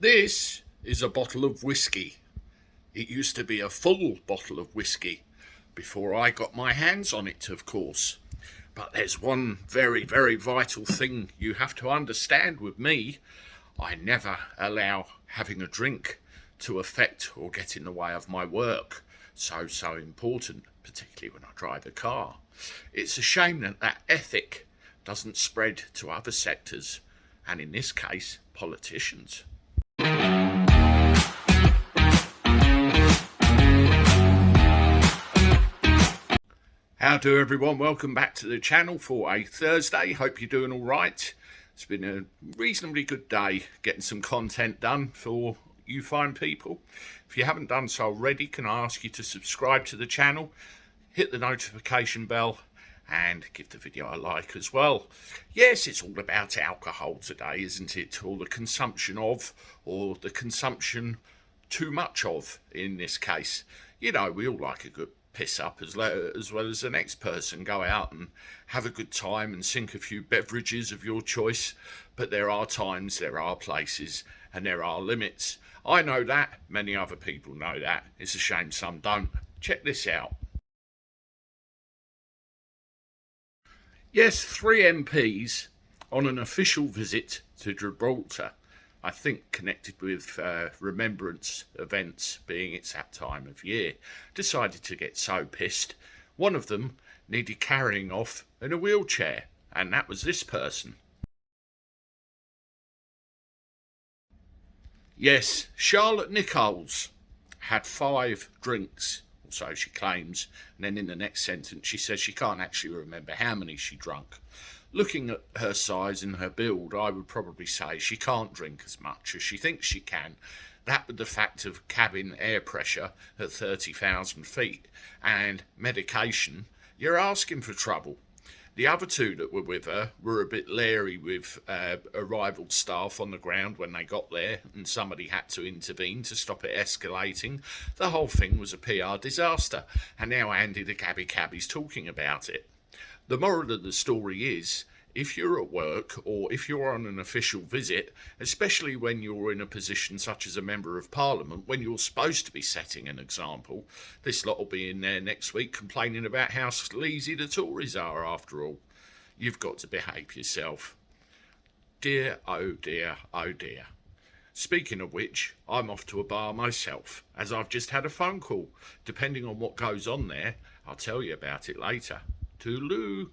This is a bottle of whiskey. It used to be a full bottle of whiskey before I got my hands on it, of course. But there's one very, very vital thing you have to understand with me. I never allow having a drink to affect or get in the way of my work. So important, particularly when I drive a car. It's a shame that that ethic doesn't spread to other sectors, and in this case, politicians. How do everyone? Welcome back to the channel for a Thursday. Hope you're doing all right. It's been a reasonably good day getting some content done for you fine people. If you haven't done so already, can I ask you to subscribe to the channel, hit the notification bell, and give the video a like as well. Yes, it's all about alcohol today, isn't it? Or the consumption of, or the consumption too much of in this case. You know, we all like a good piss up as well as the next person. Go out and have a good time and sink a few beverages of your choice. But there are times, there are places, and there are limits. I know that. Many other people know that. It's a shame some don't. Check this out. Yes, 3 MPs on an official visit to Gibraltar, I think connected with remembrance events being it's that time of year, decided to get so pissed. One of them needed carrying off in a wheelchair, and that was this person. Yes, Charlotte Nichols had 5 drinks, or so she claims, and then in the next sentence she says she can't actually remember how many she drunk. Looking at her size and her build, I would probably say she can't drink as much as she thinks she can. That with the fact of cabin air pressure at 30,000 feet and medication, you're asking for trouble. The other 2 that were with her were a bit leery with arrival staff on the ground when they got there, and somebody had to intervene to stop it escalating. The whole thing was a PR disaster, and now Andy the Cabby's talking about it. The moral of the story is, if you're at work or if you're on an official visit, especially when you're in a position such as a Member of Parliament, when you're supposed to be setting an example, this lot will be in there next week complaining about how sleazy the Tories are after all. You've got to behave yourself. Dear, oh dear, oh dear. Speaking of which, I'm off to a bar myself, as I've just had a phone call. Depending on what goes on there, I'll tell you about it later. Toodaloo.